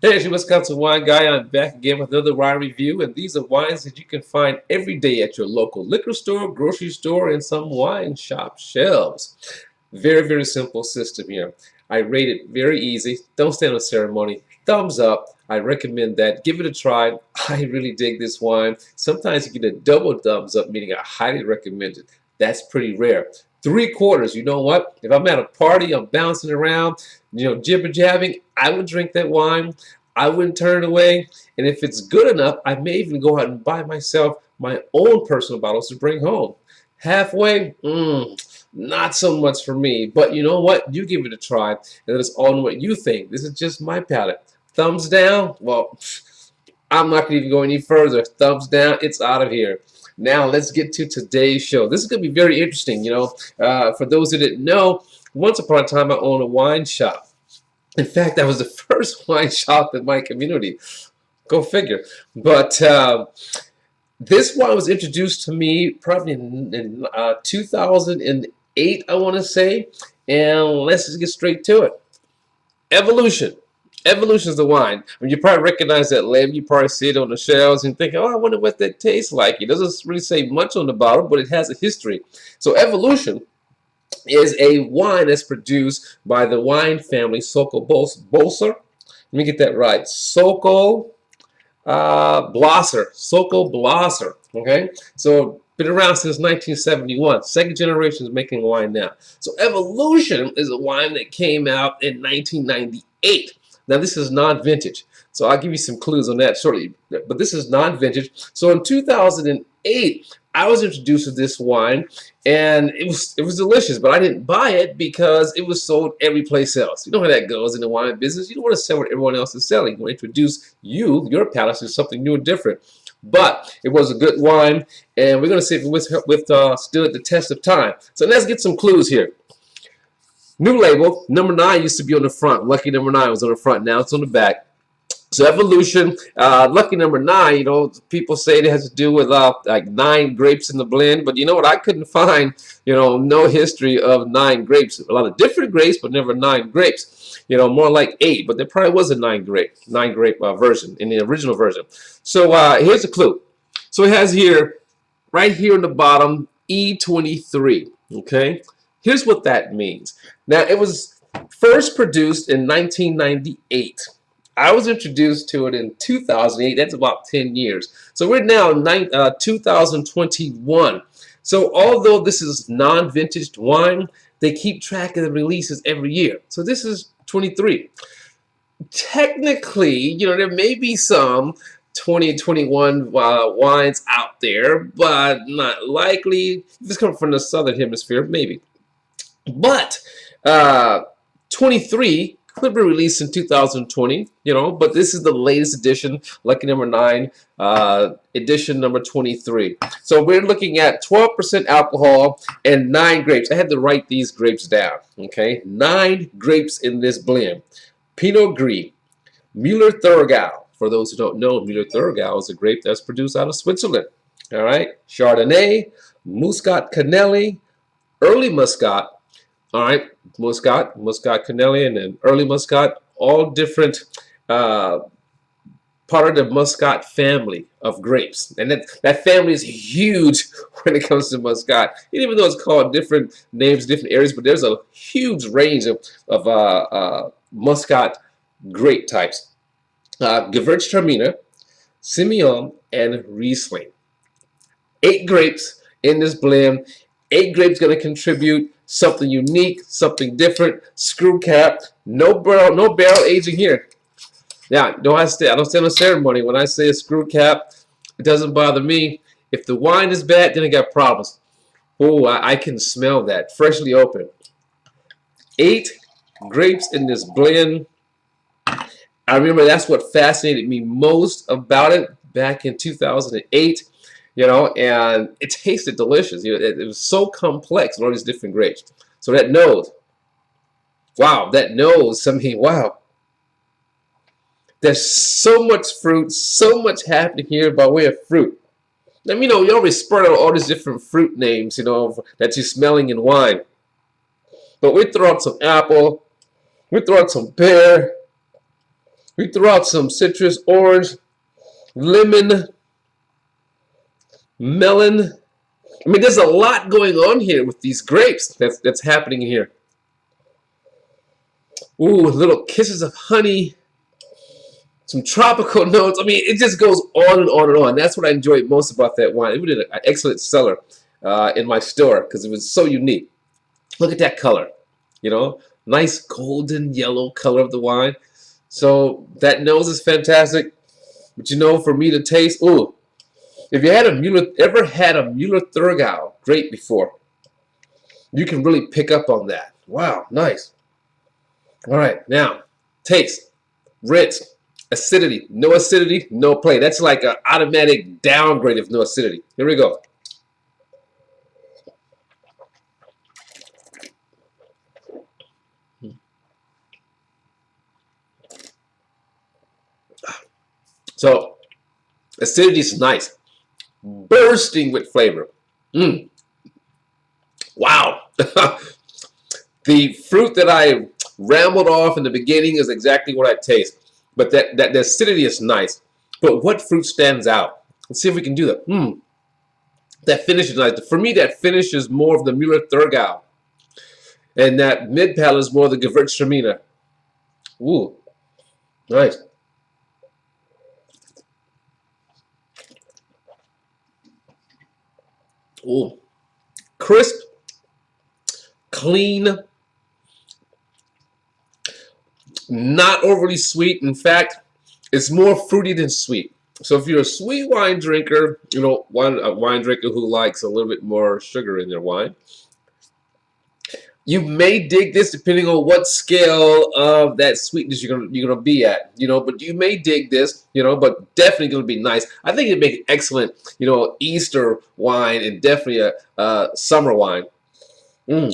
Hey, it's your Wisconsin wine guy. I'm back again with another wine review, and these are wines that you can find every day at your local liquor store, grocery store, and some wine shop shelves. Very, very simple system here. I rate it very easy. Don't stand on ceremony. Thumbs up. I recommend that. Give it a try. I really dig this wine. Sometimes you get a double thumbs up, meaning I highly recommend it. That's pretty rare. Three quarters, you know what? If I'm at a party, I'm bouncing around, jibber jabbing, I would drink that wine. I wouldn't turn it away. And if it's good enough, I may even go out and buy myself my own personal bottles to bring home. Halfway, not so much for me. But you know what? You give it a try, and let us all know what you think. This is just my palate. Thumbs down? Well, I'm not going to even go any further. Thumbs down. It's out of here. Now let's get to today's show. This is going to be very interesting. For those who didn't know, once upon a time I owned a wine shop. In fact, that was the first wine shop in my community. Go figure. But this wine was introduced to me probably in 2008, I want to say. And let's just get straight to it. Evolution. Evolution is the wine. I mean, you probably recognize that label. You probably see it on the shelves and think, oh, I wonder what that tastes like. It doesn't really say much on the bottle, but it has a history. So Evolution is a wine that's produced by the wine family Sokol-Bolser. Let me get that right. Sokol-Blosser. Okay, so been around since 1971. Second generation is making wine now. So Evolution is a wine that came out in 1998. Now this is non-vintage, so I'll give you some clues on that shortly. But this is non-vintage. So in 2008, I was introduced to this wine, and it was delicious. But I didn't buy it because it was sold every place else. You know how that goes in the wine business. You don't want to sell what everyone else is selling. You want to introduce your palate to something new and different. But it was a good wine, and we're going to see if it stood the test of time. So let's get some clues here. New label, number 9 used to be on the front. Lucky number 9 was on the front. Now it's on the back. So Evolution, lucky number 9, people say it has to do with like 9 grapes in the blend. But you know what? I couldn't find, no history of 9 grapes. A lot of different grapes, but never 9 grapes. More like 8. But there probably was a 9 grape version in the original version. So here's a clue. So it has here, right here on the bottom, E23. Okay. Here's what that means. Now, it was first produced in 1998. I was introduced to it in 2008. That's about 10 years. So we're now in 2021. So although this is non-vintage wine, they keep track of the releases every year. So this is 23. Technically, there may be some 2021 wines out there, but not likely. If it's coming from the southern hemisphere, maybe. But 23 could be released in 2020, but this is the latest edition, lucky number 9, edition number 23. So we're looking at 12% alcohol and 9 grapes. I had to write these grapes down, okay? 9 grapes in this blend. Pinot Gris, Müller-Thurgau. For those who don't know, Müller-Thurgau is a grape that's produced out of Switzerland. All right? Chardonnay, Muscat Canelli, early Muscat. All right, Muscat Canelli, and then early Muscat, all different part of the Muscat family of grapes. And that family is huge when it comes to Muscat. Even though it's called different names, different areas, but there's a huge range of Muscat grape types. Gewürztraminer, Semillon, and Riesling. 8 grapes in this blend. 8 grapes going to contribute something unique, something different. Screw cap, no barrel aging here. Yeah, I don't stand on ceremony. When I say a screw cap, it doesn't bother me. If the wine is bad, then I got problems. Oh, I can smell that. Freshly open. 8 grapes in this blend. I remember that's what fascinated me most about it back in 2008. And it tasted delicious. It was so complex in all these different grapes. So that nose, wow, wow. There's so much fruit, so much happening here by way of fruit. Now, you always spread out all these different fruit names, that you're smelling in wine. But we throw out some apple, we throw out some pear, We threw out some citrus, orange, lemon, melon. I mean, there's a lot going on here with these grapes that's happening here. Ooh, little kisses of honey, some tropical notes. I mean, it just goes on and on and on. That's what I enjoyed most about that wine. It did an excellent seller in my store because it was so unique. Look at that color, you know, nice golden yellow color of the wine. So that nose is fantastic. But you know, for me to taste, ooh, if you had ever had a Müller-Thurgau grape before, you can really pick up on that. Wow, nice. All right, now taste, rinse, acidity. No acidity, no play. That's like an automatic downgrade of no acidity. Here we go. So acidity is nice, bursting with flavor. Wow. The fruit that I rambled off in the beginning is exactly what I taste. But that acidity is nice. But what fruit stands out? Let's see if we can do that. That finish is nice. For me, that finish is more of the Müller-Thurgau. And that mid palate is more of the Gewürztraminer. Ooh, nice. Ooh, crisp, clean, not overly sweet. In fact, it's more fruity than sweet. So if you're a sweet wine drinker, you know, a wine drinker who likes a little bit more sugar in their wine, you may dig this depending on what scale of that sweetness you're gonna be at, you know. But you may dig this, you know. But definitely gonna be nice. I think it'd make an excellent, you know, Easter wine and definitely a summer wine. So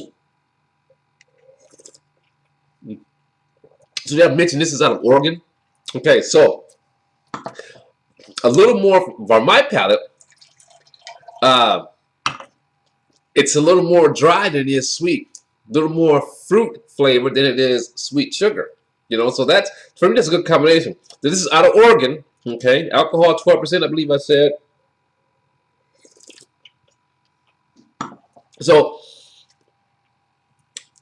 yeah, I mentioned this is out of Oregon. Okay, so a little more for my palate. It's a little more dry than it is sweet. A little more fruit flavor than it is sweet sugar. You know, so that's, for me, that's a good combination. This is out of Oregon. Okay, alcohol 12%, I believe I said. So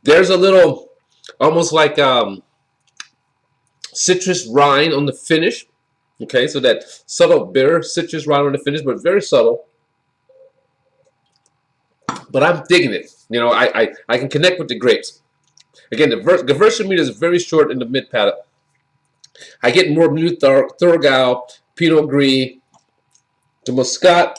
there's a little, almost like citrus rind on the finish. Okay, so that subtle bitter citrus rind on the finish, but very subtle. But I'm digging it. You know, I can connect with the grapes. Again, the Gewürztraminer is very short in the mid palate. I get more Müller-Thurgau, Pinot Gris, the Muscat.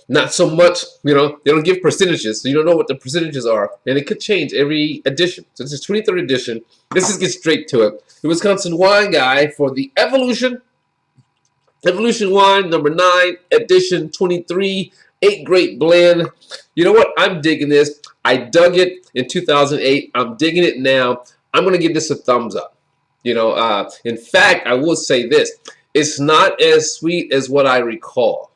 Not so much, you know, they don't give percentages, so you don't know what the percentages are. And it could change every edition. So this is 23rd edition. Let's just get straight to it. The Wisconsin Wine Guy for the Evolution Wine, number 9, edition 23, 8 grape blend. You know what? I'm digging this. I dug it in 2008. I'm digging it now. I'm going to give this a thumbs up. You know, in fact, I will say this. It's not as sweet as what I recall.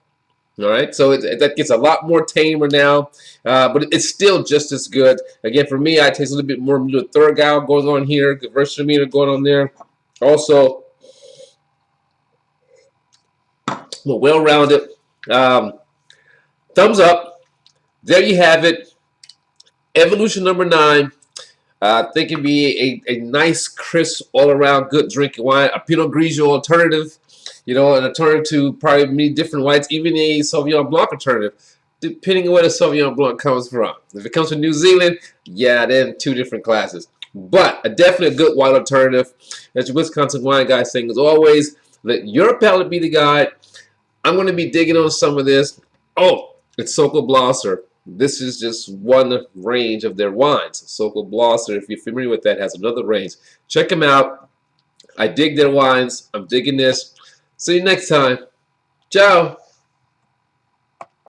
All right, so that gets a lot more tamer now, but it's still just as good. Again, for me, I taste a little bit more Müller-Thurgau going on here, Gewürztraminer going on there. Also, well-rounded. Thumbs up. There you have it. Evolution number 9. I think it'd be a nice, crisp, all-around good drinking wine. A Pinot Grigio alternative. You know, an alternative to probably many different whites, even a Sauvignon Blanc alternative, depending on where the Sauvignon Blanc comes from. If it comes from New Zealand, yeah, then 2 different classes. But definitely a good wine alternative. As your Wisconsin Wine Guy saying, as always, let your palate be the guide. I'm going to be digging on some of this. Oh, it's Sokol Blosser. This is just one range of their wines. Sokol Blosser, if you're familiar with that, has another range. Check them out. I dig their wines. I'm digging this. See you next time. Ciao.